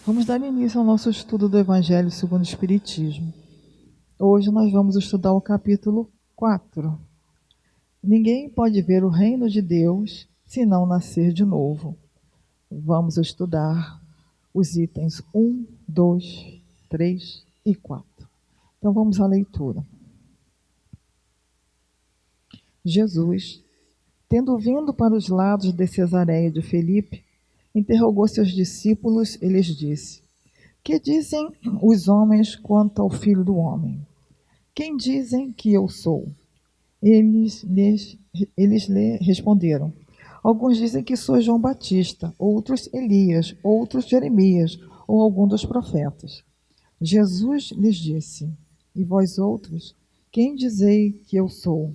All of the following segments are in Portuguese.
Vamos dar início ao nosso estudo do Evangelho segundo o Espiritismo. Hoje nós vamos estudar o capítulo 4. Ninguém pode ver o reino de Deus se não nascer de novo. Vamos estudar os itens 1, 2, 3 e 4. Então vamos à leitura. Jesus, tendo vindo para os lados de Cesareia de Filipe, interrogou seus discípulos e lhes disse: Que dizem os homens quanto ao Filho do Homem? Quem dizem que eu sou? Eles lhe responderam: Alguns dizem que sou João Batista, outros Elias, outros Jeremias, ou algum dos profetas. Jesus lhes disse: E vós outros, quem dizei que eu sou?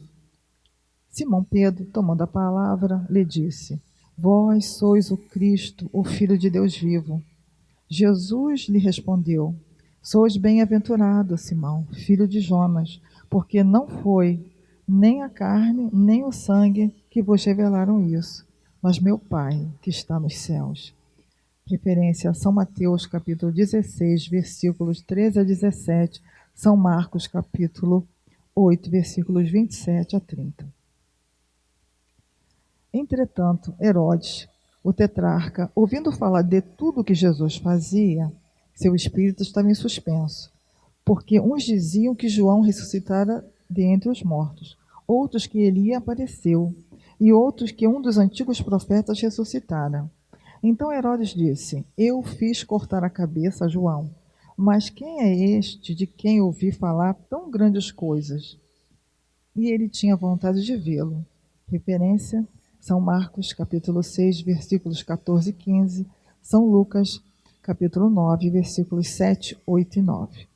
Simão Pedro, tomando a palavra, lhe disse: Vós sois o Cristo, o Filho de Deus vivo. Jesus lhe respondeu: Sois bem-aventurado, Simão, filho de Jonas, porque não foi nem a carne, nem o sangue que vos revelaram isso, mas meu Pai que está nos céus. Referência a São Mateus, capítulo 16, versículos 13 a 17, São Marcos, capítulo 8, versículos 27 a 30. Entretanto, Herodes, o tetrarca, ouvindo falar de tudo o que Jesus fazia, seu espírito estava em suspenso, porque uns diziam que João ressuscitara dentre os mortos, outros que Elias apareceu, e outros que um dos antigos profetas ressuscitara. Então Herodes disse: Eu fiz cortar a cabeça a João, mas quem é este de quem ouvi falar tão grandes coisas? E ele tinha vontade de vê-lo. Referência: São Marcos, capítulo 6, versículos 14 e 15, São Lucas, capítulo 9, versículos 7, 8 e 9.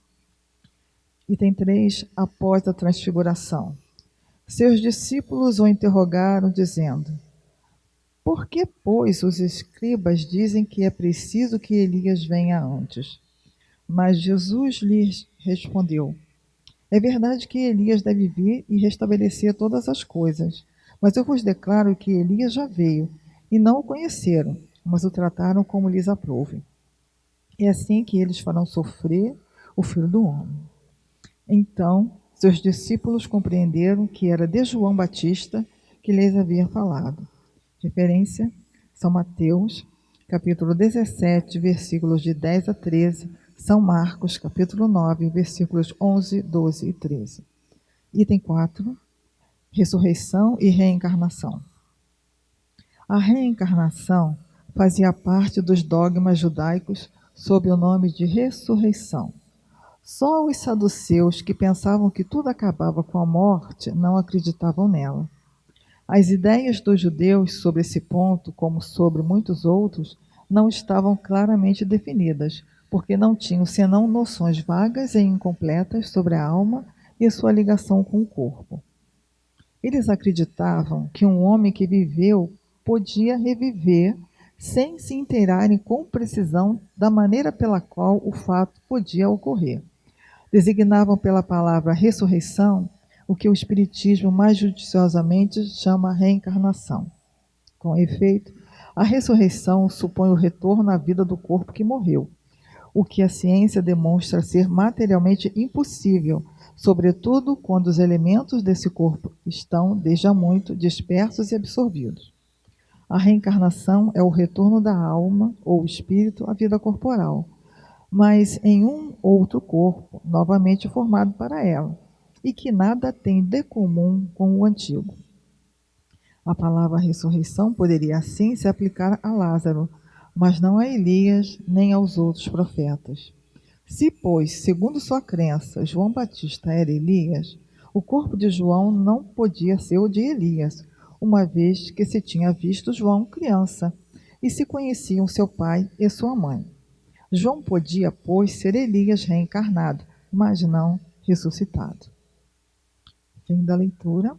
Item 3, após a transfiguração. Seus discípulos o interrogaram, dizendo: Por que, pois, os escribas dizem que é preciso que Elias venha antes? Mas Jesus lhes respondeu: É verdade que Elias deve vir e restabelecer todas as coisas, mas eu vos declaro que Elias já veio, e não o conheceram, mas o trataram como lhes aprouve. É assim que eles farão sofrer o Filho do Homem. Então, seus discípulos compreenderam que era de João Batista que lhes havia falado. Referência: São Mateus, capítulo 17, versículos de 10 a 13, São Marcos, capítulo 9, versículos 11, 12 e 13. Item 4, ressurreição e reencarnação. A reencarnação fazia parte dos dogmas judaicos sob o nome de ressurreição. Só os saduceus, que pensavam que tudo acabava com a morte, não acreditavam nela. As ideias dos judeus sobre esse ponto, como sobre muitos outros, não estavam claramente definidas, porque não tinham senão noções vagas e incompletas sobre a alma e sua ligação com o corpo. Eles acreditavam que um homem que viveu podia reviver sem se inteirarem com precisão da maneira pela qual o fato podia ocorrer. Designavam pela palavra ressurreição o que o Espiritismo mais judiciosamente chama reencarnação. Com efeito, a ressurreição supõe o retorno à vida do corpo que morreu, o que a ciência demonstra ser materialmente impossível, sobretudo quando os elementos desse corpo estão, desde há muito, dispersos e absorvidos. A reencarnação é o retorno da alma ou espírito à vida corporal, mas em um outro corpo, novamente formado para ela, e que nada tem de comum com o antigo. A palavra ressurreição poderia assim se aplicar a Lázaro, mas não a Elias nem aos outros profetas. Se, pois, segundo sua crença, João Batista era Elias, o corpo de João não podia ser o de Elias, uma vez que se tinha visto João criança e se conheciam seu pai e sua mãe. João podia, pois, ser Elias reencarnado, mas não ressuscitado. Fim da leitura.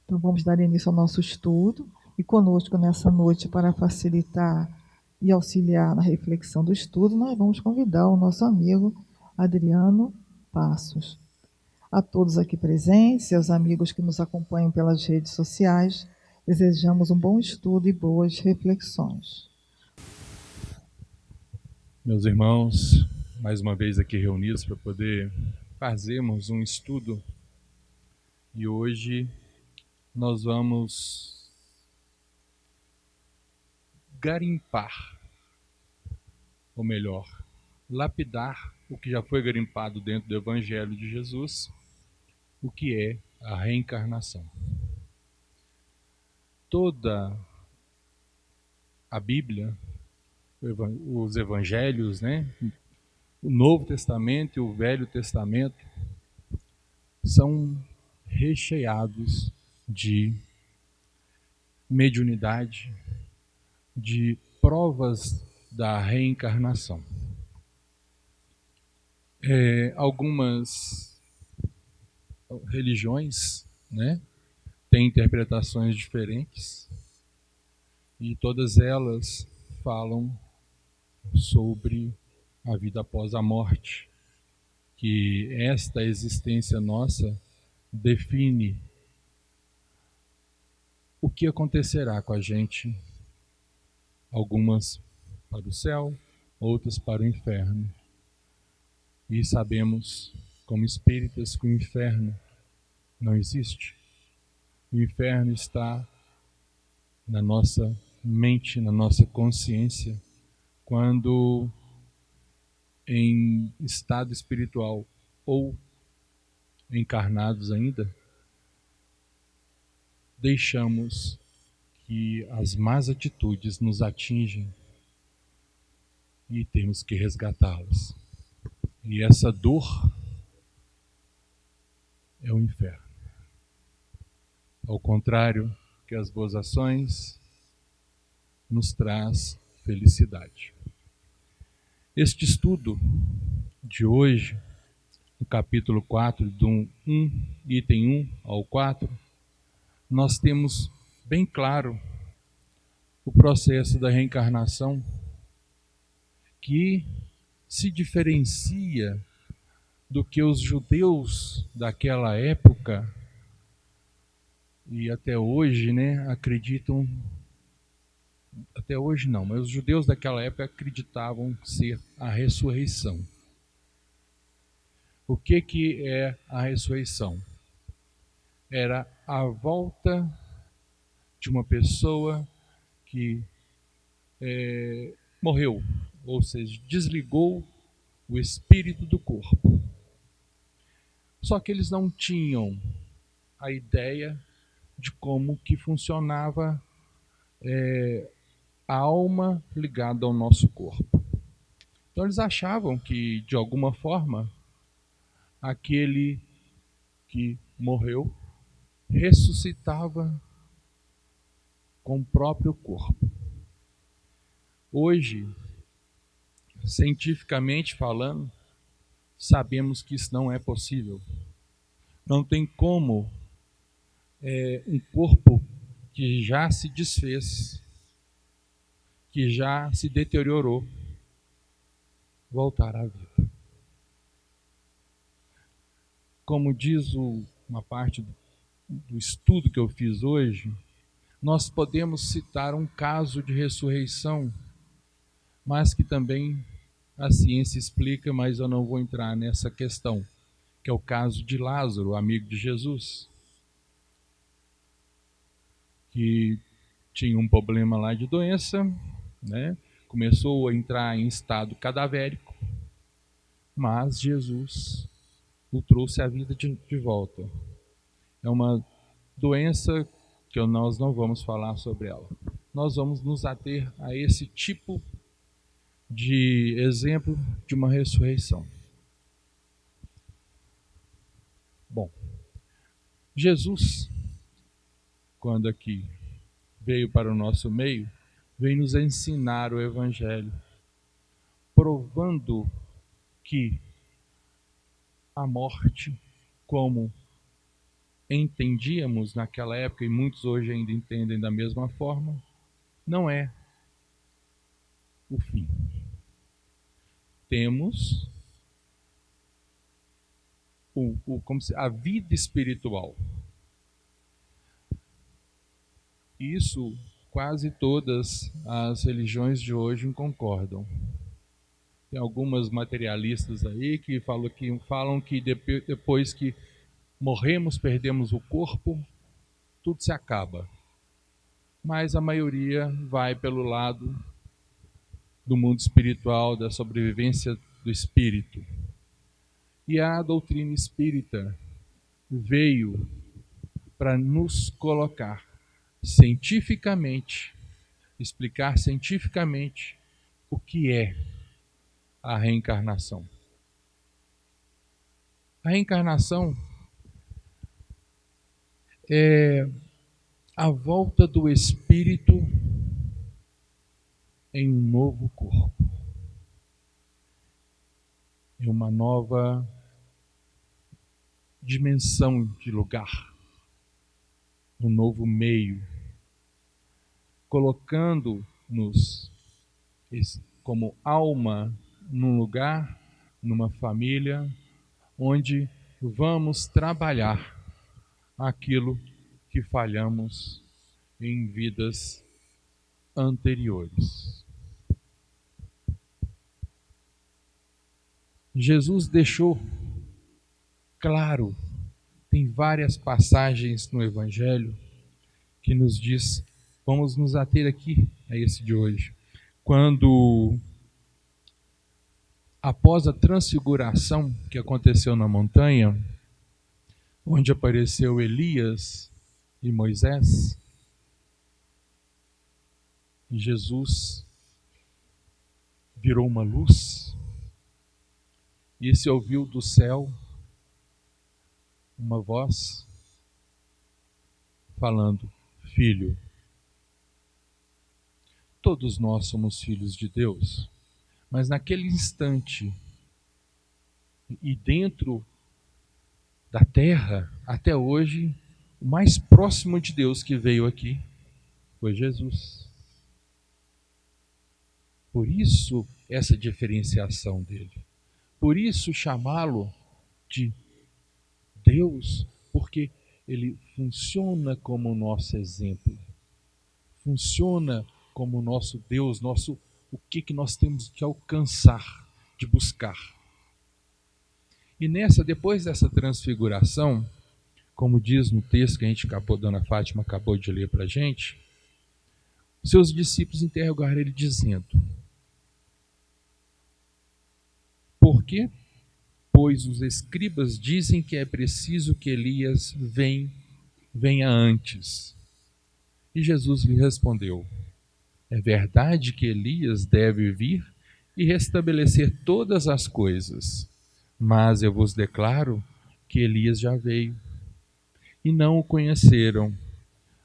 Então vamos dar início ao nosso estudo, e conosco nessa noite, para facilitar e auxiliar na reflexão do estudo, nós vamos convidar o nosso amigo Adriano Passos. A todos aqui presentes e aos amigos que nos acompanham pelas redes sociais, desejamos um bom estudo e boas reflexões. Meus irmãos, mais uma vez aqui reunidos para poder fazermos um estudo, e hoje nós vamos garimpar, ou melhor, lapidar o que já foi garimpado dentro do Evangelho de Jesus, o que é a reencarnação. Toda a Bíblia, os Evangelhos, né? O Novo Testamento e o Velho Testamento são recheados de mediunidade, de provas da reencarnação. Algumas religiões, né, têm interpretações diferentes e todas elas falam sobre a vida após a morte, que esta existência nossa define o que acontecerá com a gente, algumas para o céu, outras para o inferno. E sabemos, como espíritas, que o inferno não existe. O inferno está na nossa mente, na nossa consciência, quando em estado espiritual ou encarnados ainda, deixamos que as más atitudes nos atingem e temos que resgatá-las. E essa dor é o inferno. Ao contrário que as boas ações nos traz felicidade. Este estudo de hoje, no capítulo 4, do 1, item 1 ao 4, nós temos bem claro o processo da reencarnação, que se diferencia do que os judeus daquela época e até hoje, né, acreditam. Até hoje não, mas os judeus daquela época acreditavam ser a ressurreição. O que é a ressurreição? Era a volta de uma pessoa que morreu, ou seja, desligou o espírito do corpo. Só que eles não tinham a ideia de como que funcionava a alma ligada ao nosso corpo. Então eles achavam que, de alguma forma, aquele que morreu ressuscitava com o próprio corpo. Hoje, cientificamente falando, sabemos que isso não é possível. Não tem como um corpo que já se desfez, que já se deteriorou, voltar à vida. Como diz uma parte do estudo que eu fiz hoje, nós podemos citar um caso de ressurreição, mas que também a ciência explica, mas eu não vou entrar nessa questão, que é o caso de Lázaro, amigo de Jesus, que tinha um problema lá de doença, né? Começou a entrar em estado cadavérico, mas Jesus o trouxe à vida de volta. É uma doença que nós não vamos falar sobre ela. Nós vamos nos ater a esse tipo de exemplo de uma ressurreição. Bom, Jesus, quando aqui veio para o nosso meio, veio nos ensinar o Evangelho, provando que a morte, como entendíamos naquela época, e muitos hoje ainda entendem da mesma forma, não é o fim. Temos a vida espiritual. Isso quase todas as religiões de hoje concordam. Tem algumas materialistas aí que falam que depois que morremos, perdemos o corpo, tudo se acaba. Mas a maioria vai pelo lado do mundo espiritual, da sobrevivência do espírito. E a doutrina espírita veio para nos colocar cientificamente, explicar cientificamente o que é a reencarnação. A reencarnação é a volta do espírito em um novo corpo, em uma nova dimensão de lugar, um novo meio, colocando-nos como alma num lugar, numa família, onde vamos trabalhar aquilo que falhamos em vidas anteriores. Jesus deixou claro, tem várias passagens no Evangelho que nos diz, vamos nos ater aqui a esse de hoje, quando após a transfiguração que aconteceu na montanha, onde apareceu Elias e Moisés, Jesus virou uma luz e se ouviu do céu uma voz falando: Filho. Todos nós somos filhos de Deus, mas naquele instante e dentro da terra, até hoje, o mais próximo de Deus que veio aqui foi Jesus. Por isso essa diferenciação dele. Por isso chamá-lo de Deus, porque ele funciona como o nosso exemplo. Funciona como o nosso Deus, o que nós temos que alcançar, de buscar. E depois dessa transfiguração, como diz no texto que Dona Fátima acabou de ler para a gente, seus discípulos interrogaram ele dizendo: por quê? Pois os escribas dizem que é preciso que Elias venha antes. E Jesus lhe respondeu: é verdade que Elias deve vir e restabelecer todas as coisas, mas eu vos declaro que Elias já veio, e não o conheceram,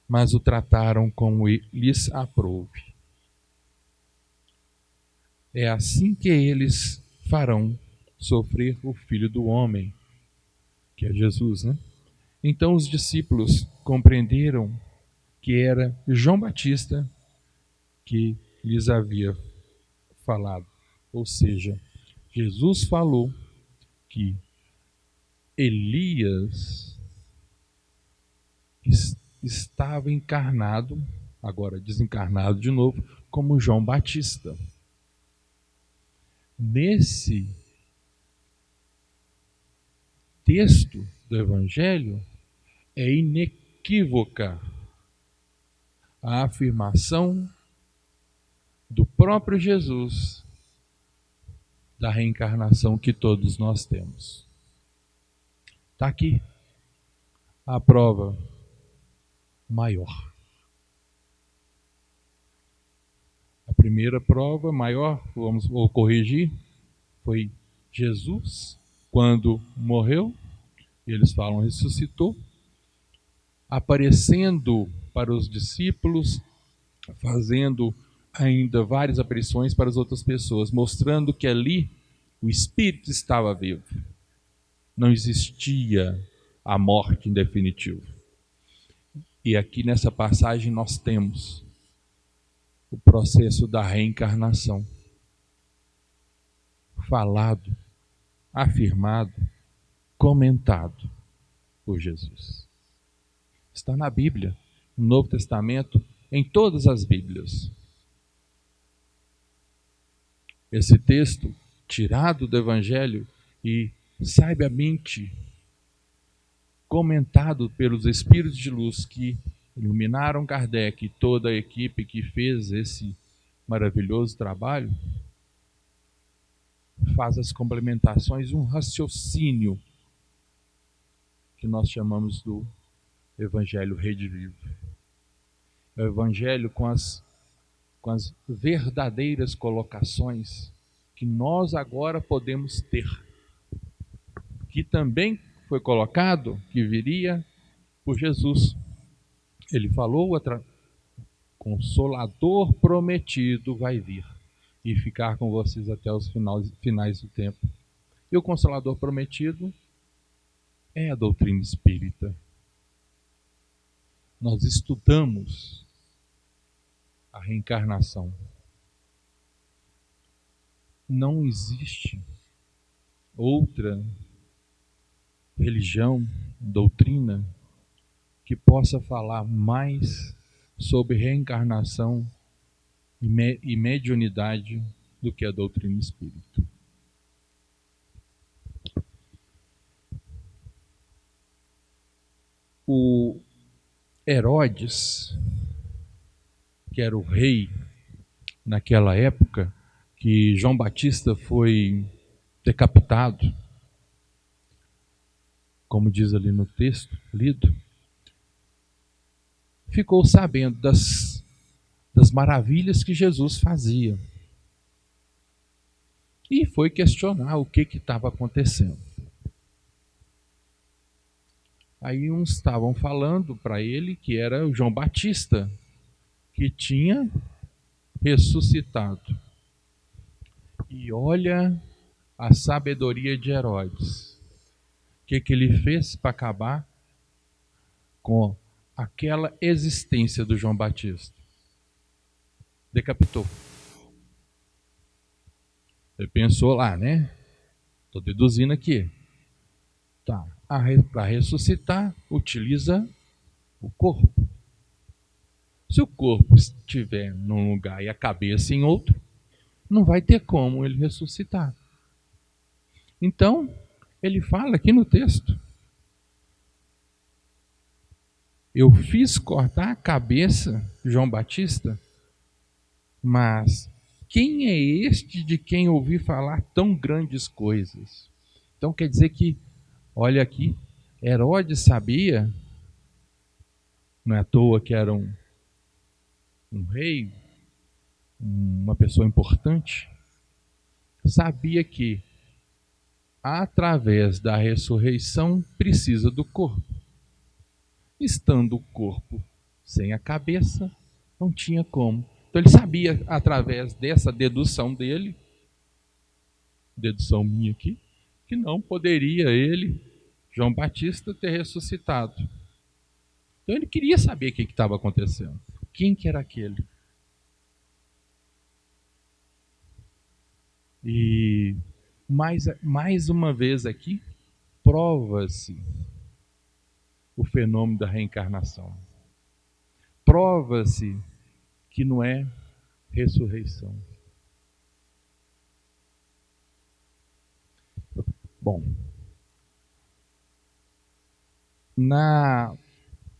mas o trataram como lhes aprouve. É assim que eles farão sofrer o Filho do Homem, que é Jesus, né? Então os discípulos compreenderam que era João Batista que lhes havia falado. Ou seja, Jesus falou que Elias estava encarnado, agora desencarnado de novo, como João Batista. Nesse texto do Evangelho é inequívoca a afirmação do próprio Jesus da reencarnação que todos nós temos. Está aqui a prova maior. A primeira prova maior, vou corrigir, foi Jesus, quando morreu, eles falam ressuscitou, aparecendo para os discípulos, fazendo ainda várias aparições para as outras pessoas, mostrando que ali o Espírito estava vivo. Não existia a morte em definitivo. E aqui nessa passagem nós temos o processo da reencarnação. Falado, afirmado, comentado por Jesus. Está na Bíblia, no Novo Testamento, em todas as Bíblias. Esse texto tirado do Evangelho e sabiamente comentado pelos Espíritos de Luz que iluminaram Kardec e toda a equipe que fez esse maravilhoso trabalho, faz as complementações, um raciocínio que nós chamamos do Evangelho Rede Viva. É o Evangelho com as verdadeiras colocações que nós agora podemos ter, que também foi colocado, que viria por Jesus. Ele falou, Consolador prometido vai vir e ficar com vocês até os finais do tempo. E o Consolador prometido é a doutrina espírita. Nós estudamos a reencarnação. Não existe outra religião, doutrina, que possa falar mais sobre reencarnação e mediunidade do que a doutrina espírita. O Herodes, que era o rei naquela época, que João Batista foi decapitado, como diz ali no texto lido, ficou sabendo das maravilhas que Jesus fazia e foi questionar o que estava acontecendo. Aí uns estavam falando para ele que era o João Batista que tinha ressuscitado. E olha a sabedoria de Herodes. O que ele fez para acabar com aquela existência do João Batista? Decapitou. Ele pensou lá, né? Estou deduzindo aqui. Tá. Para ressuscitar, utiliza o corpo. Se o corpo estiver num lugar e a cabeça em outro, não vai ter como ele ressuscitar. Então, ele fala aqui no texto: eu fiz cortar a cabeça de João Batista, mas quem é este de quem ouvi falar tão grandes coisas? Então quer dizer que, olha aqui, Herodes sabia, não é à toa que era um rei, uma pessoa importante, sabia que através da ressurreição precisa do corpo. Estando o corpo sem a cabeça, não tinha como. Então ele sabia, através dessa dedução dele, dedução minha aqui, que não poderia ele, João Batista, ter ressuscitado. Então ele queria saber o que estava acontecendo. Quem que era aquele? E mais uma vez aqui, prova-se o fenômeno da reencarnação. Prova-se que não é ressurreição. Bom,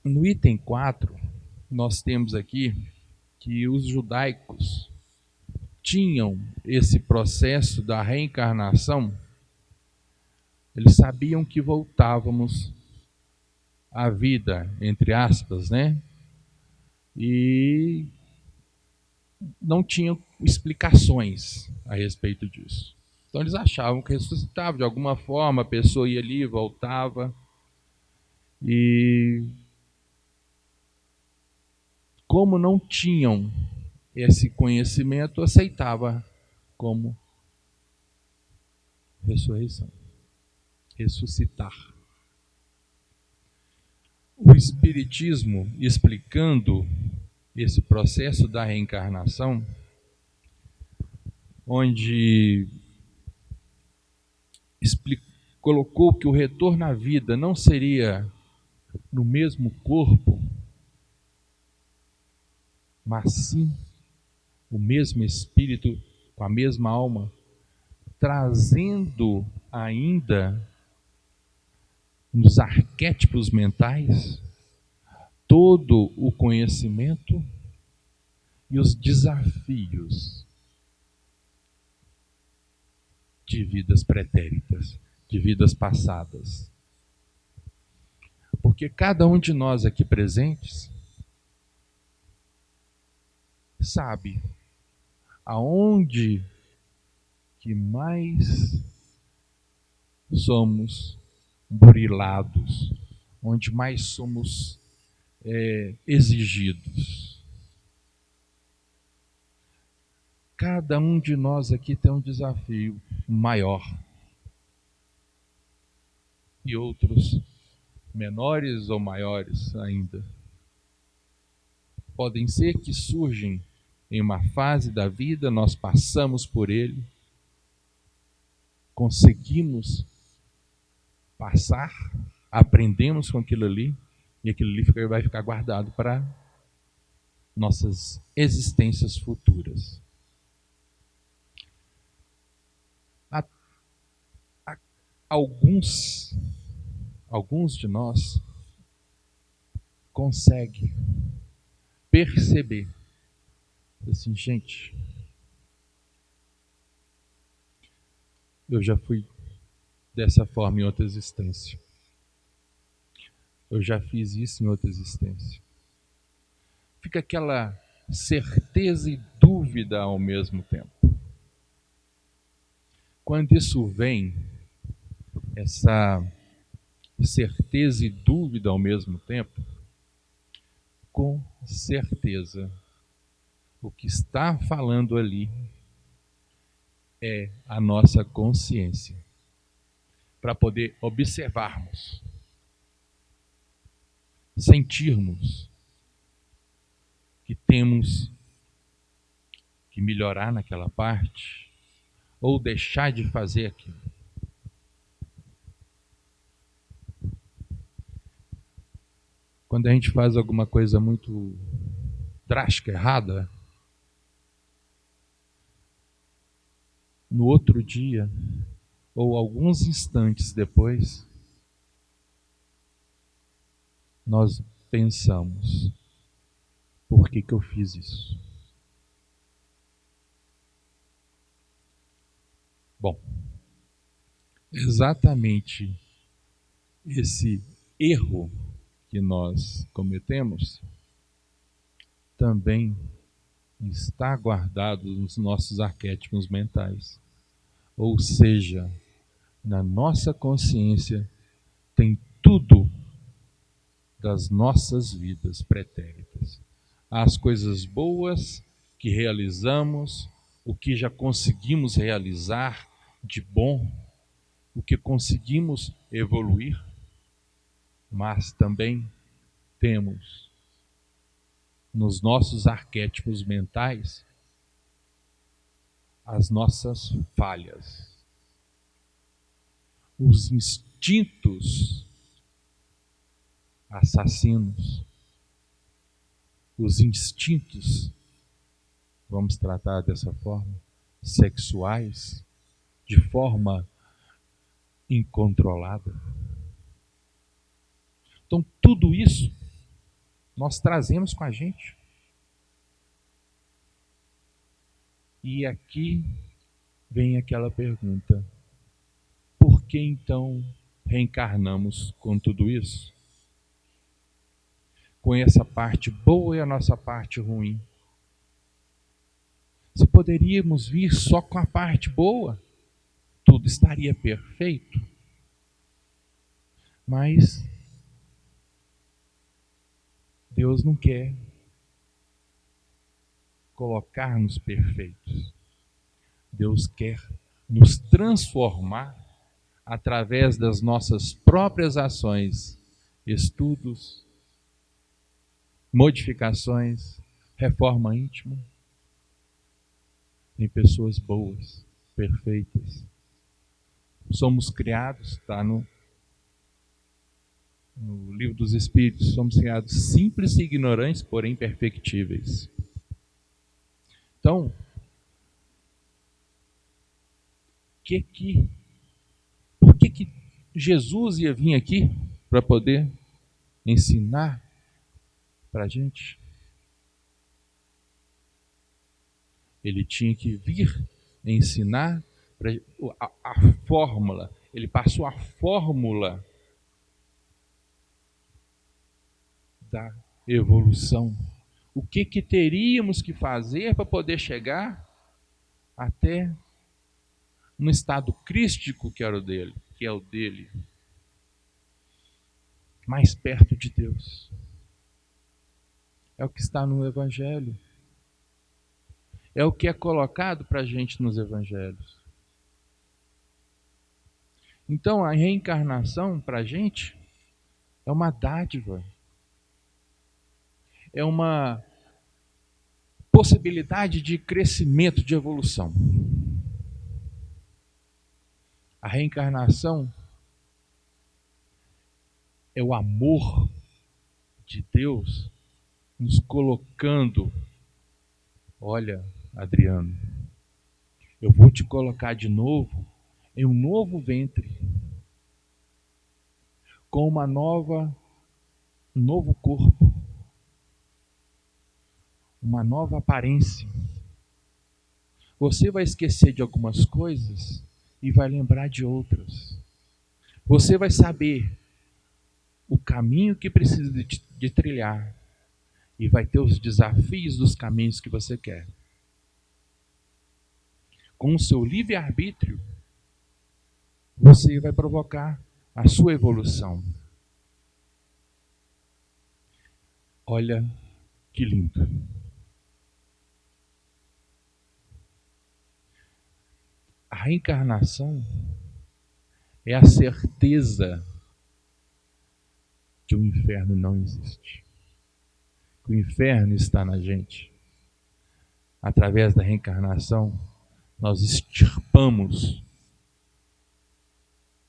no item 4, nós temos aqui que os judaicos tinham esse processo da reencarnação, eles sabiam que voltávamos à vida, entre aspas, né? E não tinham explicações a respeito disso. Então eles achavam que ressuscitava de alguma forma, a pessoa ia ali, voltava. E como não tinham esse conhecimento, aceitava como ressurreição, ressuscitar. O Espiritismo, explicando esse processo da reencarnação, onde colocou que o retorno à vida não seria no mesmo corpo, mas sim o mesmo espírito, com a mesma alma, trazendo ainda nos arquétipos mentais todo o conhecimento e os desafios de vidas pretéritas, de vidas passadas. Porque cada um de nós aqui presentes sabe aonde que mais somos burilados, onde mais somos exigidos. Cada um de nós aqui tem um desafio maior e outros menores ou maiores ainda. Podem ser que surgem em uma fase da vida, nós passamos por ele, conseguimos passar, aprendemos com aquilo ali, e aquilo ali vai ficar guardado para nossas existências futuras. Alguns de nós conseguem perceber assim, gente, eu já fui dessa forma em outra existência. Eu já fiz isso em outra existência. Fica aquela certeza e dúvida ao mesmo tempo. Quando isso vem, essa certeza e dúvida ao mesmo tempo, com certeza, o que está falando ali é a nossa consciência, para poder observarmos, sentirmos que temos que melhorar naquela parte ou deixar de fazer aquilo. Quando a gente faz alguma coisa muito drástica, errada, no outro dia, ou alguns instantes depois, nós pensamos, por que eu fiz isso? Bom, exatamente esse erro que nós cometemos também está guardado nos nossos arquétipos mentais. Ou seja, na nossa consciência tem tudo das nossas vidas pretéritas. As coisas boas que realizamos, o que já conseguimos realizar de bom, o que conseguimos evoluir, mas também temos nos nossos arquétipos mentais as nossas falhas, os instintos assassinos, os instintos, vamos tratar dessa forma, sexuais, de forma incontrolada. Então, tudo isso nós trazemos com a gente. E aqui vem aquela pergunta: por que então reencarnamos com tudo isso? Com essa parte boa e a nossa parte ruim. Se poderíamos vir só com a parte boa, tudo estaria perfeito. Mas Deus não quer colocar-nos perfeitos. Deus quer nos transformar através das nossas próprias ações, estudos, modificações, reforma íntima, em pessoas boas, perfeitas. Somos criados, está no Livro dos Espíritos, somos criados simples e ignorantes, porém perfectíveis. Então, por que Jesus ia vir aqui para poder ensinar para a gente? Ele tinha que vir ensinar a fórmula. Ele passou a fórmula da evolução. O que teríamos que fazer para poder chegar até no estado crístico que é o dele, mais perto de Deus. É o que está no Evangelho. É o que é colocado para a gente nos Evangelhos. Então, a reencarnação para a gente é uma dádiva. É uma possibilidade de crescimento, de evolução. A reencarnação é o amor de Deus nos colocando. Olha, Adriano, eu vou te colocar de novo em um novo ventre, com um novo corpo, uma nova aparência. Você vai esquecer de algumas coisas e vai lembrar de outras. Você vai saber o caminho que precisa de trilhar e vai ter os desafios dos caminhos que você quer. Com o seu livre-arbítrio, você vai provocar a sua evolução. Olha que lindo. A reencarnação é a certeza que o inferno não existe. Que o inferno está na gente. Através da reencarnação, nós extirpamos.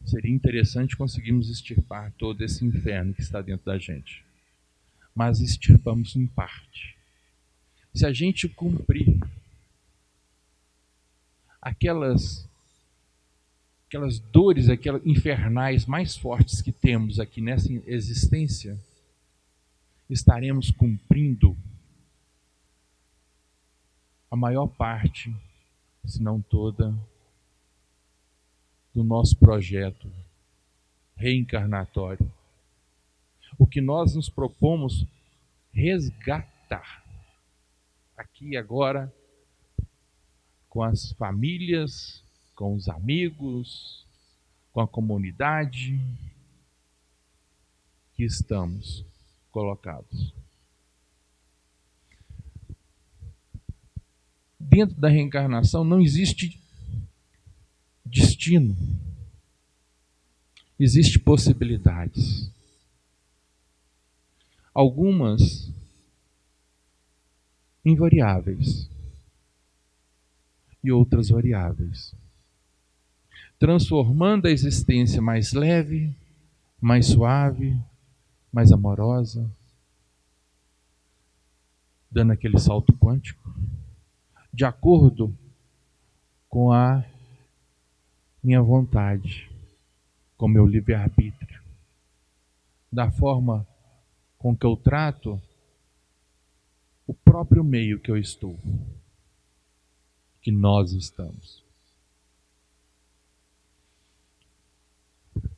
Seria interessante conseguirmos extirpar todo esse inferno que está dentro da gente. Mas extirpamos em parte. Se a gente cumprir aquelas dores, aquelas infernais mais fortes que temos aqui nessa existência, estaremos cumprindo a maior parte, se não toda, do nosso projeto reencarnatório. O que nós nos propomos resgatar aqui e agora, com as famílias, com os amigos, com a comunidade que estamos colocados. Dentro da reencarnação não existe destino, existe possibilidades. Algumas invariáveis e outras variáveis, transformando a existência mais leve, mais suave, mais amorosa, dando aquele salto quântico, de acordo com a minha vontade, com o meu livre-arbítrio, da forma com que eu trato o próprio meio que eu estou, que nós estamos.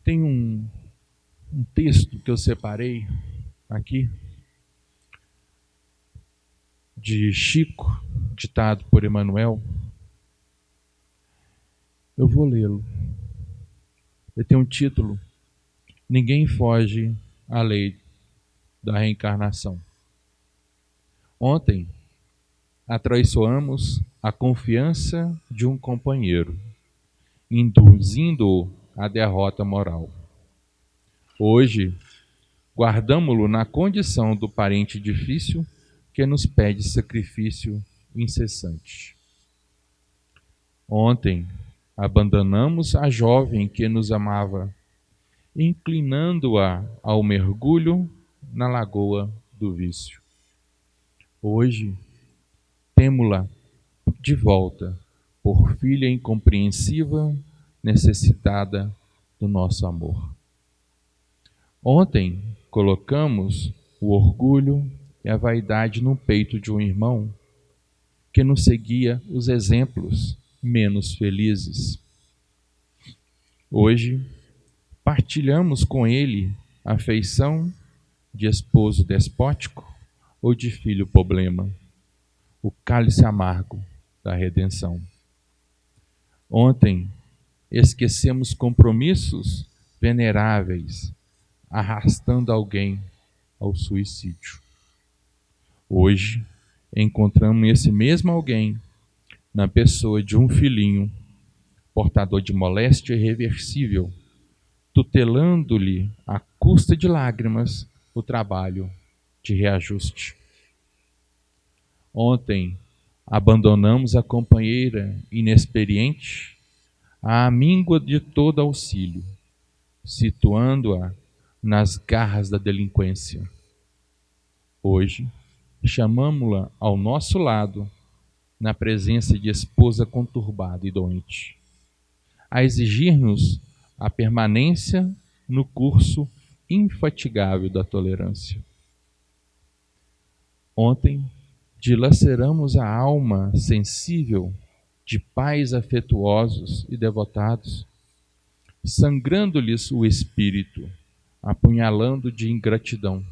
Tem um texto que eu separei aqui, de Chico, ditado por Emmanuel. Eu vou lê-lo. Ele tem um título: Ninguém foge à lei da reencarnação. Ontem, atraiçoamos a confiança de um companheiro, induzindo-o à derrota moral. Hoje, guardamo-lo na condição do parente difícil que nos pede sacrifício incessante. Ontem, abandonamos a jovem que nos amava, inclinando-a ao mergulho na lagoa do vício. Hoje, temo-la de volta, por filha incompreensiva necessitada do nosso amor. Ontem colocamos o orgulho e a vaidade no peito de um irmão que nos seguia os exemplos menos felizes. Hoje, partilhamos com ele a afeição de esposo despótico ou de filho problema, o cálice amargo da redenção. Ontem, esquecemos compromissos veneráveis, arrastando alguém ao suicídio. Hoje, encontramos esse mesmo alguém na pessoa de um filhinho, portador de moléstia irreversível, tutelando-lhe à custa de lágrimas o trabalho de reajuste. Ontem, abandonamos a companheira inexperiente à míngua de todo auxílio, situando-a nas garras da delinquência. Hoje, chamamo-la ao nosso lado, na presença de esposa conturbada e doente, a exigir-nos a permanência no curso infatigável da tolerância. Ontem, dilaceramos a alma sensível de pais afetuosos e devotados, sangrando-lhes o espírito, apunhalando de ingratidão.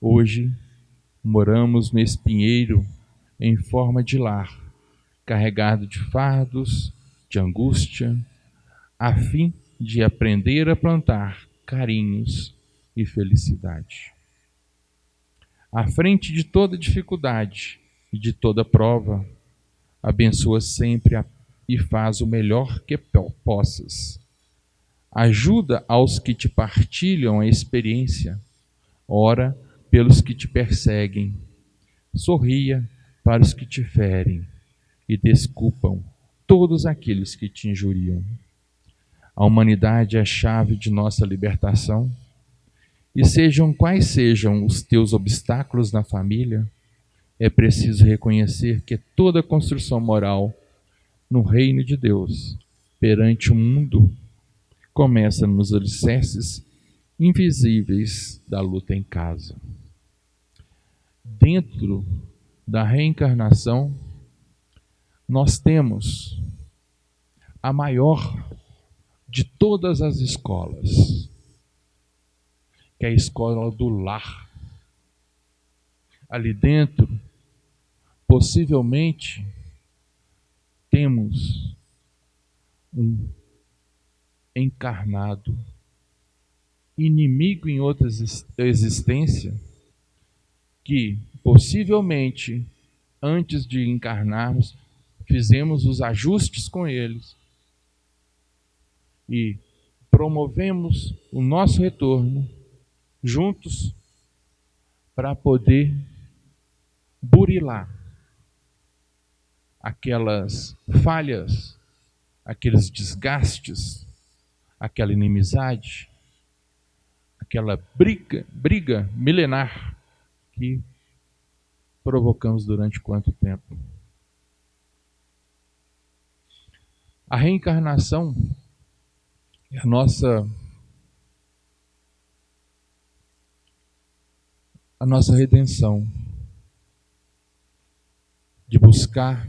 Hoje, moramos no espinheiro em forma de lar, carregado de fardos, de angústia, a fim de aprender a plantar carinhos e felicidade. À frente de toda dificuldade e de toda prova, abençoa sempre e faz o melhor que possas. Ajuda aos que te partilham a experiência, ora pelos que te perseguem, sorria para os que te ferem e desculpam todos aqueles que te injuriam. A humanidade é a chave de nossa libertação, e sejam quais sejam os teus obstáculos na família, é preciso reconhecer que toda construção moral no reino de Deus, perante o mundo, começa nos alicerces invisíveis da luta em casa. Dentro da reencarnação, nós temos a maior de todas as escolas, que é a escola do lar. Ali dentro, possivelmente, temos um encarnado, inimigo em outra existência, que possivelmente, antes de encarnarmos, fizemos os ajustes com eles e promovemos o nosso retorno juntos para poder burilar aquelas falhas, aqueles desgastes, aquela inimizade, aquela briga milenar que provocamos durante quanto tempo? A reencarnação é a nossa redenção, de buscar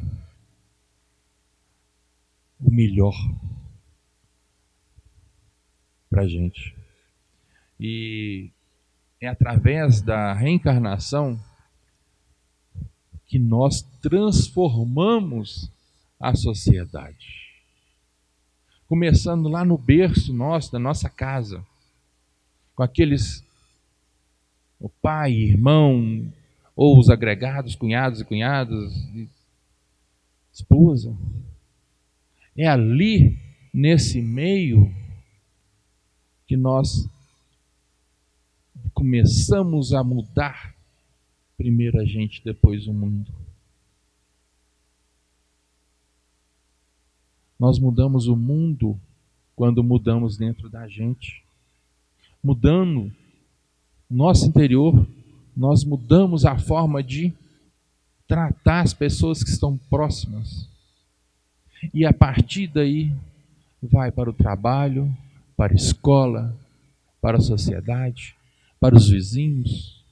o melhor para a gente. E é através da reencarnação que nós transformamos a sociedade. Começando lá no berço nosso, da nossa casa, com aqueles, o pai, irmão, ou os agregados, cunhados e cunhadas, esposa. É ali, nesse meio, que nós começamos a mudar, primeiro a gente, depois o mundo. Nós mudamos o mundo quando mudamos dentro da gente. Mudando nosso interior, nós mudamos a forma de tratar as pessoas que estão próximas. E a partir daí, vai para o trabalho, para a escola, para a sociedade, para os vizinhos.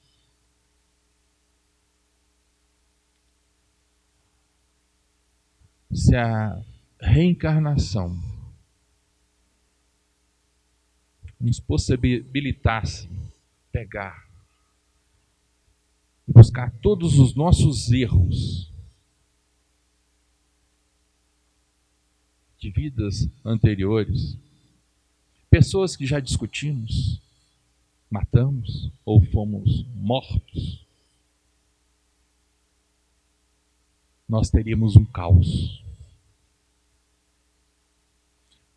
Se a reencarnação nos possibilitasse pegar e buscar todos os nossos erros de vidas anteriores, pessoas que já discutimos, matamos ou fomos mortos, nós teríamos um caos.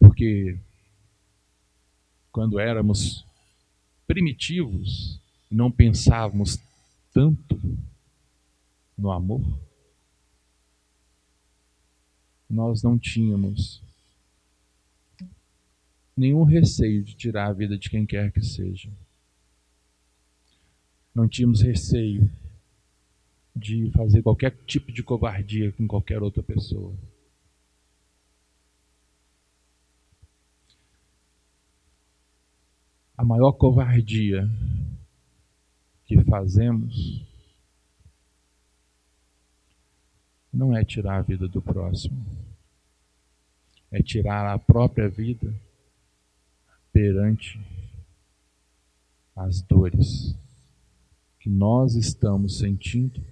Porque quando éramos primitivos, não pensávamos tanto no amor, nós não tínhamos nenhum receio de tirar a vida de quem quer que seja. Não tínhamos receio de fazer qualquer tipo de covardia com qualquer outra pessoa. A maior covardia que fazemos não é tirar a vida do próximo, é tirar a própria vida perante as dores que nós estamos sentindo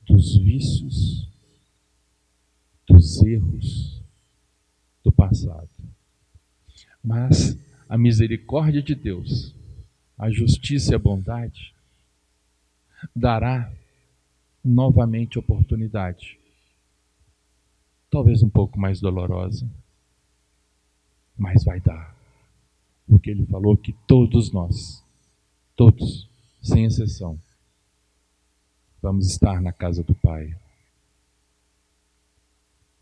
dos vícios, dos erros do passado. Mas a misericórdia de Deus, a justiça e a bondade dará novamente oportunidade, talvez um pouco mais dolorosa, mas vai dar, porque Ele falou que todos nós, todos, sem exceção, vamos estar na casa do Pai.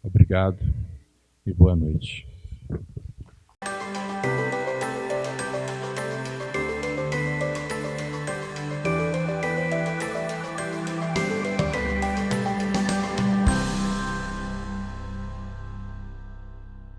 Obrigado e boa noite.